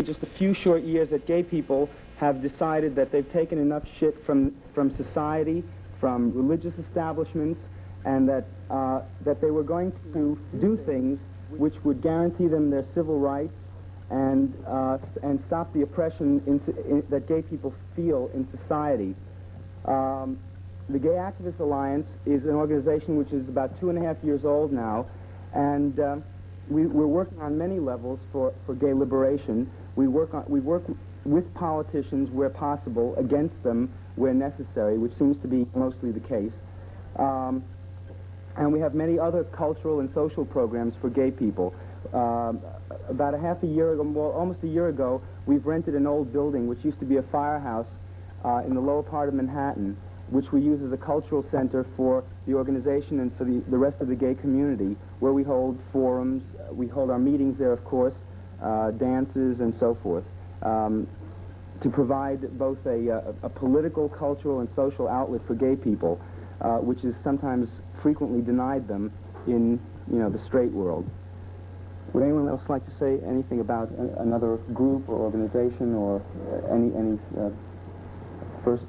just a few short years that gay people have decided that they've taken enough shit from society, from religious establishments, and that they were going to do things which would guarantee them their civil rights and stop the oppression that gay people feel in society. The Gay Activist Alliance is an organization which is about 2.5 years old now, and we're working on many levels for gay liberation. We work with politicians where possible, against them where necessary, which seems to be mostly the case. And we have many other cultural and social programs for gay people. About half a year ago, well, almost a year ago, we've rented an old building which used to be a firehouse in the lower part of Manhattan, which we use as a cultural center for the organization and for the rest of the gay community, where we hold forums, we hold our meetings there, of course, dances and so forth, to provide both a political, cultural, and social outlet for gay people, which is sometimes frequently denied them in, the straight world. Would anyone else like to say anything about another group or organization or any first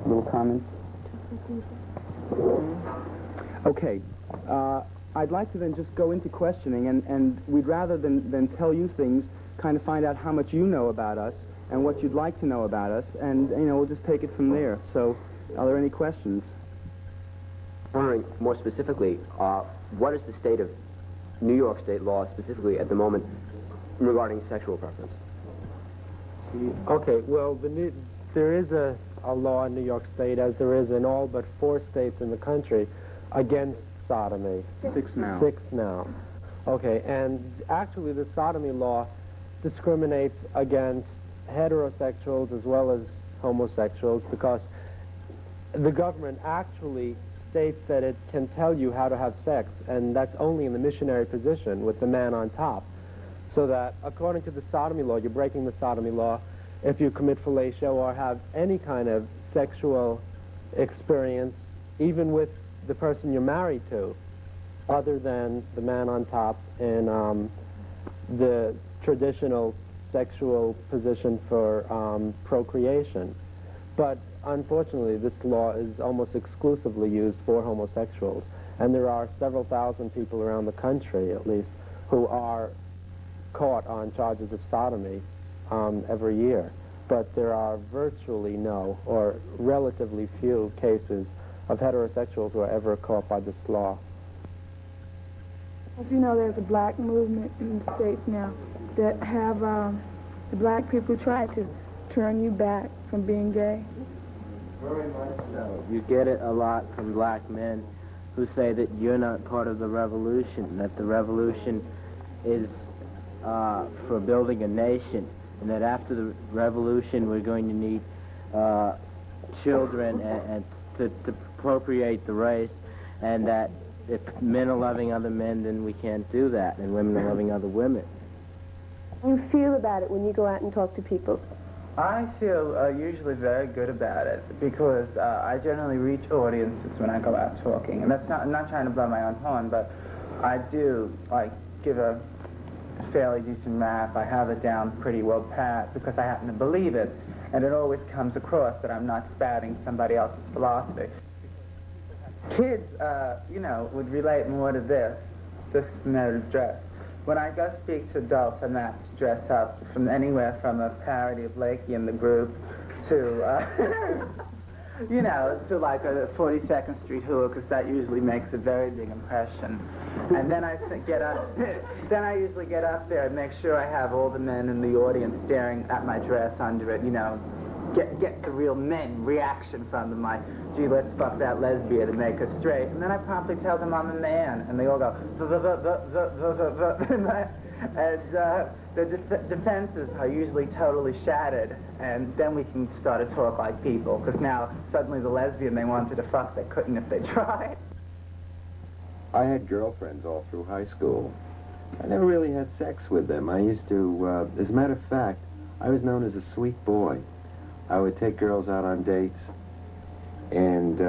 little comments? Okay. I'd like to then just go into questioning, and we'd rather than tell you things, kind of find out how much you know about us and what you'd like to know about us, and we'll just take it from there. So, are there any questions? Wondering more specifically, what is the state of New York State law specifically at the moment regarding sexual preference? Okay, well, there is a law in New York State, as there is in all but 4 states in the country, against sodomy. 6 now. 6 now. Okay, and actually the sodomy law discriminates against heterosexuals as well as homosexuals, because the government actually states that it can tell you how to have sex, and that's only in the missionary position with the man on top. So that according to the sodomy law, you're breaking the sodomy law if you commit fellatio or have any kind of sexual experience, even with the person you're married to, other than the man on top in the traditional sexual position for procreation. But unfortunately, this law is almost exclusively used for homosexuals, and there are several thousand people around the country, at least, who are caught on charges of sodomy every year. But there are virtually no, or relatively few, cases of heterosexuals who are ever caught by this law. As you know, there's a black movement in the States now that have the black people try to turn you back from being gay. Very much so. You get it a lot from black men who say that you're not part of the revolution, that the revolution is for building a nation, and that after the revolution we're going to need children and to procreate the race, and that if men are loving other men, then we can't do that, and women are loving other women. How do you feel about it when you go out and talk to people? I feel usually very good about it, because I generally reach audiences when I go out talking, and that's not, I'm not trying to blow my own horn, but I do give a fairly decent rap. I have it down pretty well pat because I happen to believe it, and it always comes across that I'm not spouting somebody else's philosophy. Kids, would relate more to this mode of dress. When I go speak to adults, I'm asked to dress up from anywhere from a parody of Lakey and the Group to, to like a 42nd Street hula, because that usually makes a very big impression. And then I usually get up there and make sure I have all the men in the audience staring at my dress under it, get the real men reaction from them, like, gee, let's fuck that lesbian and make her straight. And then I promptly tell them I'm a man, and they all go, and the defenses are usually totally shattered, and then we can start to talk like people, because now suddenly the lesbian they wanted to fuck, they couldn't if they tried. I had girlfriends all through high school. I never really had sex with them. I used to, as a matter of fact, I was known as a sweet boy. I would take girls out on dates, and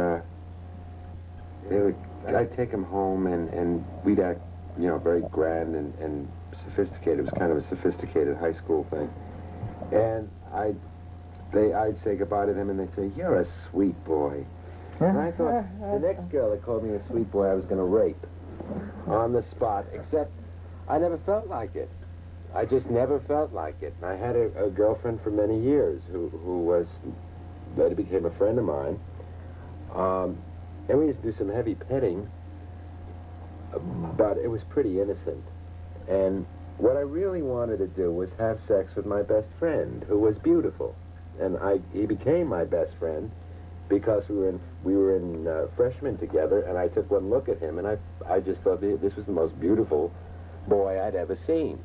I'd take them home, and we'd act, very grand and sophisticated. It was kind of a sophisticated high school thing. And I'd say goodbye to them, and they'd say, "You're a sweet boy." And I thought the next girl that called me a sweet boy, I was going to rape on the spot, except I never felt like it. I just never felt like it. And I had a girlfriend for many years who later became a friend of mine. And we used to do some heavy petting, but it was pretty innocent. And what I really wanted to do was have sex with my best friend, who was beautiful. And he became my best friend because we were in freshmen together, and I took one look at him, and I just thought this was the most beautiful boy I'd ever seen.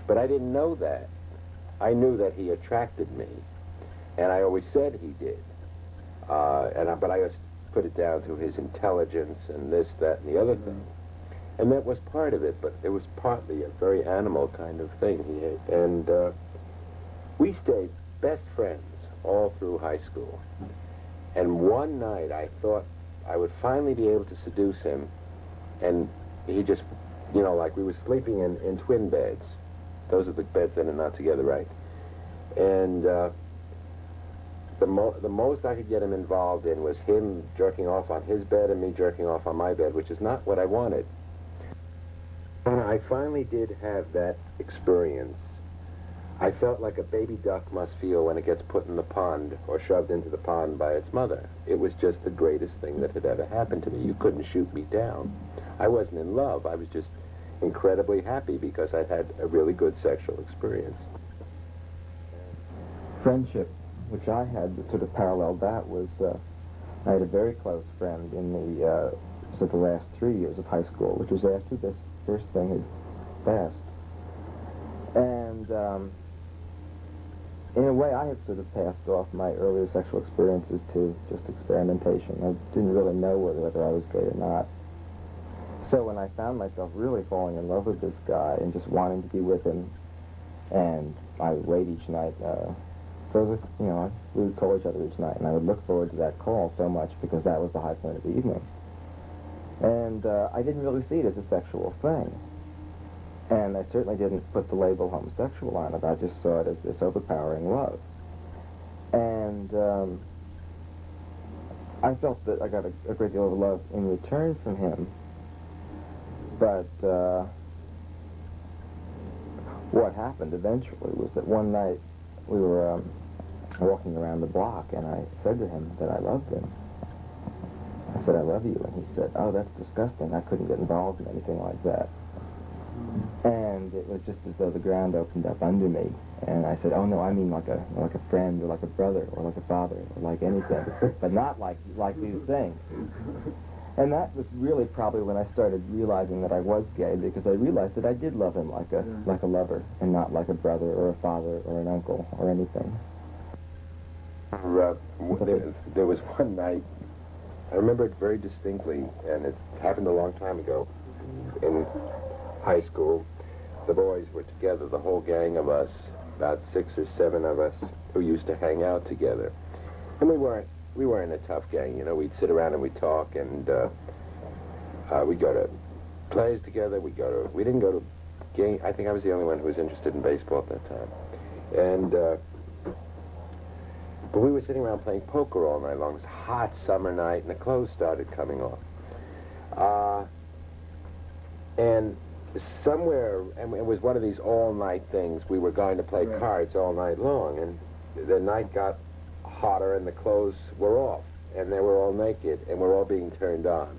But I didn't know that. I knew that he attracted me, and I always said he did. But I just put it down to his intelligence and this, that, and the other thing. And that was part of it, but it was partly a very animal kind of thing. And we stayed best friends all through high school. And one night I thought I would finally be able to seduce him, and he just, like we were sleeping in twin beds. Those are the beds that are not together, right? And the most I could get him involved in was him jerking off on his bed and me jerking off on my bed, which is not what I wanted. And I finally did have that experience. I felt like a baby duck must feel when it gets put in the pond or shoved into the pond by its mother. It was just the greatest thing that had ever happened to me. You couldn't shoot me down. I wasn't in love. I was just incredibly happy because I'd had a really good sexual experience. Friendship, which I had that sort of paralleled that, was I had a very close friend in the last 3 years of high school, which was after this first thing had passed. And in a way, I had sort of passed off my earlier sexual experiences to just experimentation. I didn't really know whether I was gay or not. So when I found myself really falling in love with this guy and just wanting to be with him, and I would wait each night, we would call each other each night, and I would look forward to that call so much because that was the high point of the evening. And I didn't really see it as a sexual thing. And I certainly didn't put the label homosexual on it. I just saw it as this overpowering love. And I felt that I got a great deal of love in return from him. But what happened eventually was that one night we were walking around the block, and I said to him that I loved him. I said, "I love you," and he said, "Oh, that's disgusting. I couldn't get involved in anything like that." And it was just as though the ground opened up under me. And I said, "Oh no, I mean like a friend, or like a brother, or like a father, or like anything, but not like these things." And that was really probably when I started realizing that I was gay, because I realized that I did love him like a lover, and not like a brother or a father or an uncle or anything. There was one night, I remember it very distinctly, and it happened a long time ago. In high school, the boys were together, the whole gang of us, about 6 or 7 of us, who used to hang out together. And we weren't a tough gang, We'd sit around and we'd talk, and we'd go to plays together. We didn't go to game. I think I was the only one who was interested in baseball at that time. And but we were sitting around playing poker all night long. It was a hot summer night, and the clothes started coming off. And somewhere, and it was one of these all-night things, we were going to play cards all night long, and the night got hotter and the clothes were off, and they were all naked, and we're all being turned on,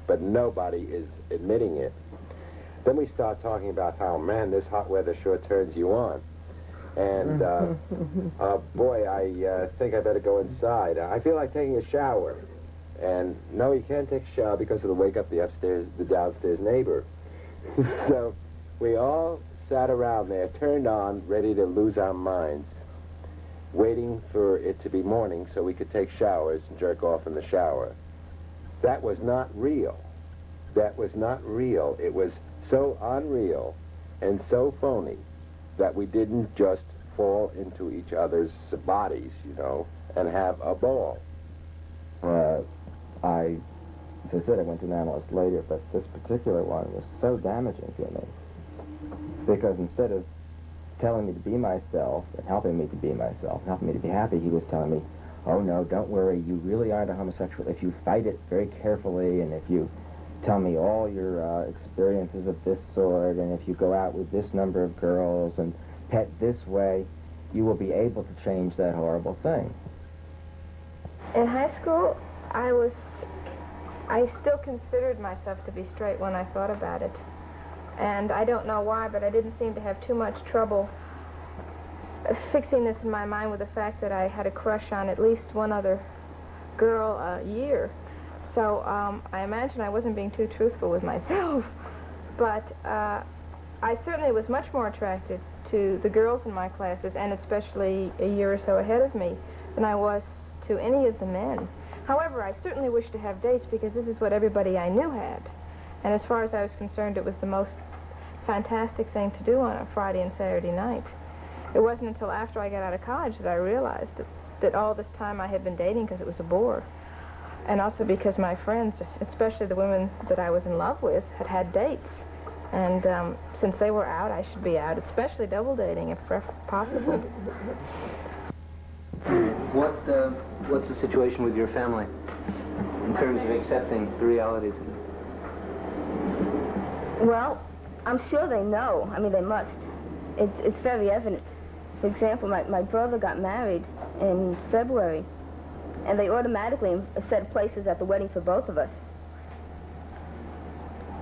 but nobody is admitting it. Then we start talking about how, man, this hot weather sure turns you on. And boy, I think I better go inside. I feel like taking a shower. And no, you can't take a shower because it'll wake up the downstairs neighbor. So we all sat around there, turned on, ready to lose our minds, waiting for it to be morning so we could take showers and jerk off in the shower. That was not real. That was not real. It was so unreal and so phony that we didn't just fall into each other's bodies, and have a ball. As I said, I went to an analyst later, but this particular one was so damaging to me Because instead of telling me to be myself and helping me to be myself, and helping me to be happy, he was telling me, oh no, don't worry, you really aren't a homosexual if you fight it very carefully, and if you tell me all your experiences of this sort, and if you go out with this number of girls and pet this way, you will be able to change that horrible thing. In high school, I still considered myself to be straight when I thought about it. And I don't know why, but I didn't seem to have too much trouble fixing this in my mind with the fact that I had a crush on at least one other girl a year. So I imagine I wasn't being too truthful with myself. But I certainly was much more attracted to the girls in my classes, and especially a year or so ahead of me, than I was to any of the men. However, I certainly wished to have dates because this is what everybody I knew had. And as far as I was concerned, it was the most fantastic thing to do on a Friday and Saturday night. It wasn't until after I got out of college that I realized that all this time I had been dating because it was a bore. And also because my friends, especially the women that I was in love with, had had dates. And since they were out, I should be out, especially double dating if possible. What's the situation with your family in terms of accepting the realities? Well, I'm sure they know. I mean, they must. It's very evident. For example, my brother got married in February, and they automatically set places at the wedding for both of us.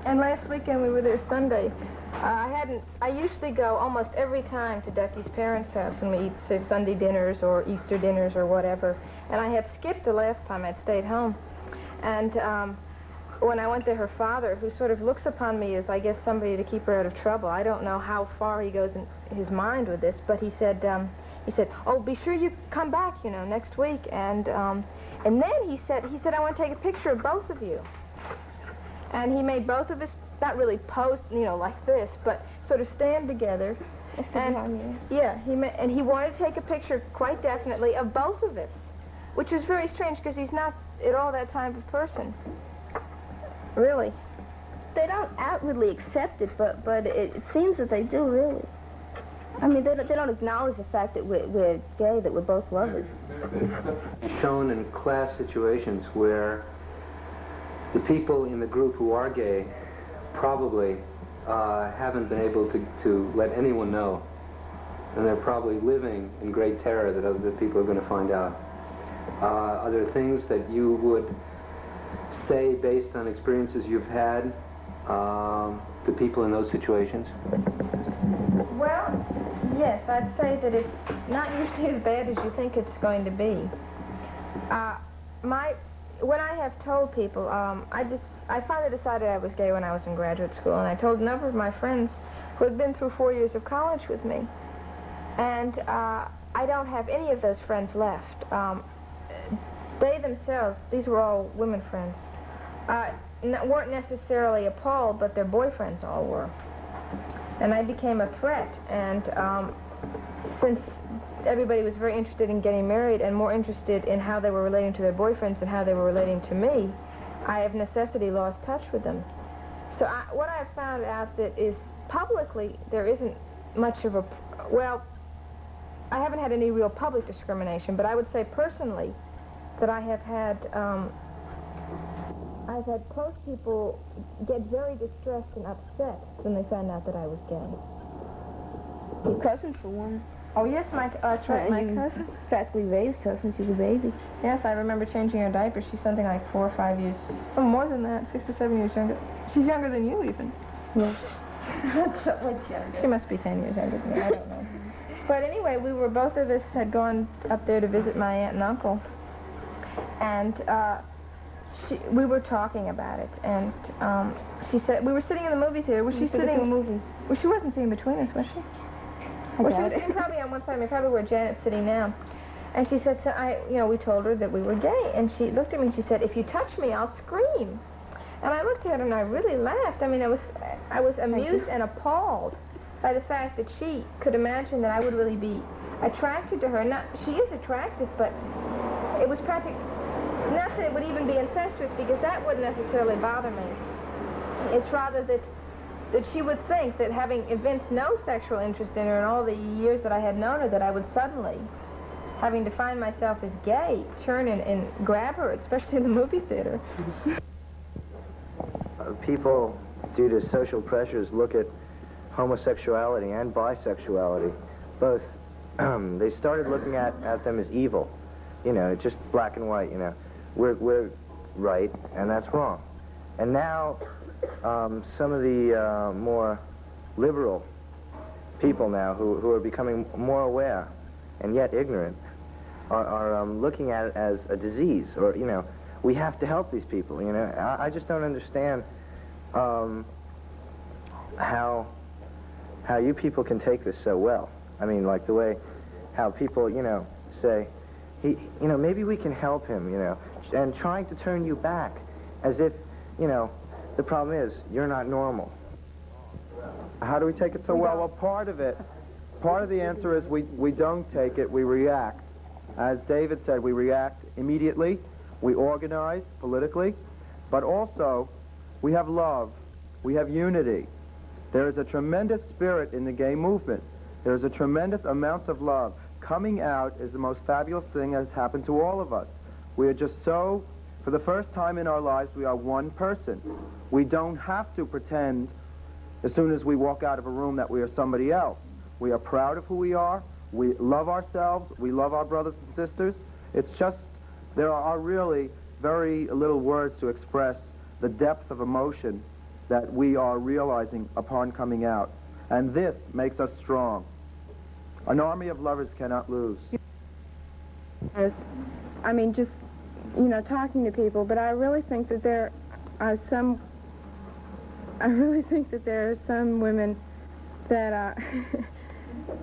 And last weekend we were there Sunday. I usually go almost every time to Ducky's parents' house when we eat, say, Sunday dinners or Easter dinners or whatever. And I had skipped the last time. I'd stayed home. And when I went to her father, who sort of looks upon me as, I guess, somebody to keep her out of trouble. I don't know how far he goes in his mind with this, but he said, oh, be sure you come back, you know, next week. And then he said, I want to take a picture of both of you. And he made both of us, not really pose, you know, like this, but sort of stand together. And yeah, and he wanted to take a picture quite definitely of both of us, which was very strange because he's not at all that type of person. Really. They don't outwardly accept it, but it seems that they do, really. I mean, they don't acknowledge the fact that we're gay, that we're both lovers. Shown in class situations where the people in the group who are gay probably haven't been able to let anyone know, and they're probably living in great terror that other people are going to find out. Are there things that you would say based on experiences you've had to people in those situations? Well, yes, I'd say that it's not usually as bad as you think it's going to be. When I have told people, I finally decided I was gay when I was in graduate school, and I told a number of my friends who had been through 4 years of college with me. And I don't have any of those friends left. They themselves, these were all women friends, weren't necessarily appalled, but their boyfriends all were. And I became a threat, and since everybody was very interested in getting married and more interested in how they were relating to their boyfriends and how they were relating to me, I of necessity lost touch with them. So what I've found out that is publicly there isn't much of a, well, I haven't had any real public discrimination, but I would say personally that I've had close people get very distressed and upset when they found out that I was gay. Your cousin, for one. Oh, yes, that's right, my cousin. Practically raised her since she was a baby. Yes, I remember changing her diaper. She's something like 4 or 5 years, oh, more than that, 6 or 7 years younger. She's younger than you, even. Yeah. She must be 10 years younger than me, I don't know. But anyway, both of us had gone up there to visit my aunt and uncle. And we were talking about it, and she said, we were sitting in the movie theater. Was she sitting in the movie? Well, she wasn't sitting between us, was she? Well, she was sitting probably on one side, probably where Janet's sitting now. And she said, so we told her that we were gay, and she looked at me and she said, if you touch me, I'll scream. And I looked at her and I really laughed. I mean, I was amused and appalled by the fact that she could imagine that I would really be attracted to her. Not, she is attractive, but it was practically, not that it would even be incestuous, because that wouldn't necessarily bother me. It's rather that that she would think that having evinced no sexual interest in her in all the years that I had known her, that I would suddenly, having to find myself as gay, turn and grab her, especially in the movie theater. People, due to social pressures, look at homosexuality and bisexuality, both. They started looking at them as evil, you know, just black and white, you know. We're right, and that's wrong. And now, some of the more liberal people now who are becoming more aware and yet ignorant are looking at it as a disease, or, you know, we have to help these people, you know. I just don't understand how you people can take this so well. I mean, like the way how people, you know, say, you know, maybe we can help him, you know, and trying to turn you back as if, you know, the problem is you're not normal. How do we take it so well? Well, part of the answer is we don't take it, we react. As David said, we react immediately, we organize politically, but also we have love, we have unity. There is a tremendous spirit in the gay movement. There is a tremendous amount of love. Coming out is the most fabulous thing that has happened to all of us. We are just so, for the first time in our lives, we are one person. We don't have to pretend as soon as we walk out of a room that we are somebody else. We are proud of who we are. We love ourselves. We love our brothers and sisters. It's just, there are really very little words to express the depth of emotion that we are realizing upon coming out. And this makes us strong. An army of lovers cannot lose. I mean, just, you know, talking to people, but I really think that there are some women that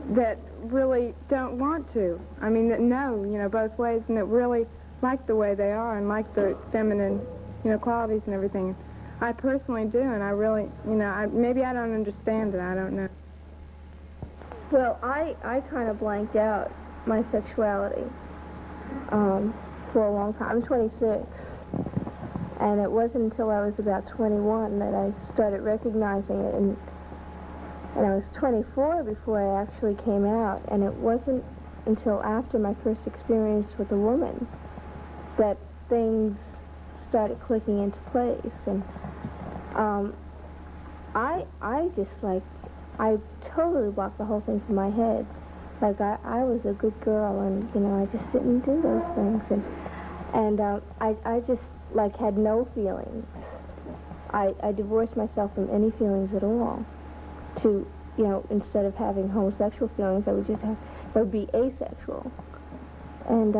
that really don't want to. I mean, that know, you know, both ways, and that really like the way they are and like the feminine, you know, qualities and everything. I personally do, and I really, you know, maybe I don't understand it, I don't know. Well, I kind of blanked out my sexuality for a long time. I'm 26, and it wasn't until I was about 21 that I started recognizing it, and I was 24 before I actually came out, and it wasn't until after my first experience with a woman that things started clicking into place, and I just, like, I totally blocked the whole thing from my head. Like, I was a good girl, and, you know, I just didn't do those things, and I just, like, had no feelings. I divorced myself from any feelings at all. To, you know, instead of having homosexual feelings, I would just have, I would be asexual. And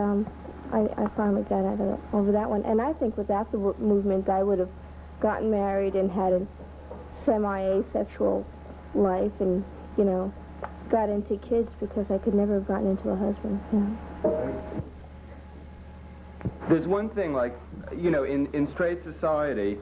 I finally got over that one. And I think without the movement, I would have gotten married and had a semi-asexual life and, you know, got into kids because I could never have gotten into a husband, you know. There's one thing, like, you know, in straight society,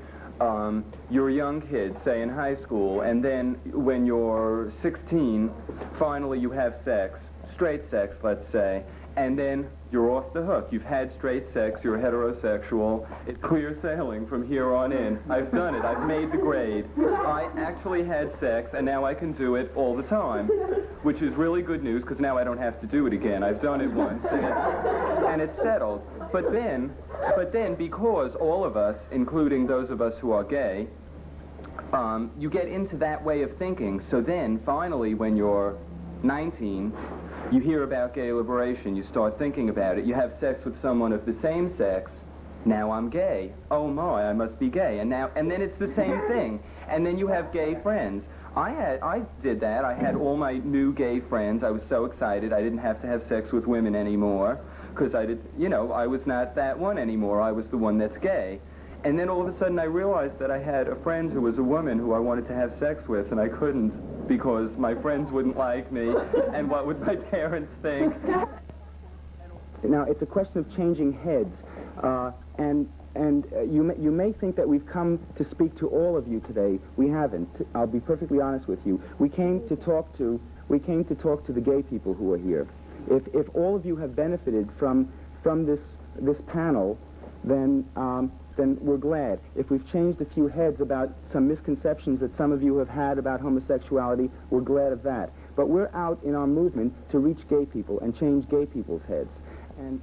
you're a young kid, say in high school, and then when you're 16, finally you have sex, straight sex, let's say, and then you're off the hook. You've had straight sex, you're heterosexual, it's clear sailing from here on in. I've done it, I've made the grade. I actually had sex, and now I can do it all the time, which is really good news, because now I don't have to do it again. I've done it once, and it's settled. But then, because all of us, including those of us who are gay, you get into that way of thinking. So then, finally, when you're 19, you hear about gay liberation, you start thinking about it, you have sex with someone of the same sex, now I'm gay. Oh my, I must be gay. And then it's the same thing. And then you have gay friends. I did that. I had all my new gay friends. I was so excited. I didn't have to have sex with women anymore, because I was not that one anymore. I was the one that's gay. And then all of a sudden I realized that I had a friend who was a woman who I wanted to have sex with, and I couldn't because my friends wouldn't like me, and what would my parents think? Now, it's a question of changing heads, and you may think that we've come to speak to all of you today. We haven't. I'll be perfectly honest with you. We came to talk to the gay people who are here. If all of you have benefited from this panel, then then we're glad. If we've changed a few heads about some misconceptions that some of you have had about homosexuality, we're glad of that. But we're out in our movement to reach gay people and change gay people's heads. And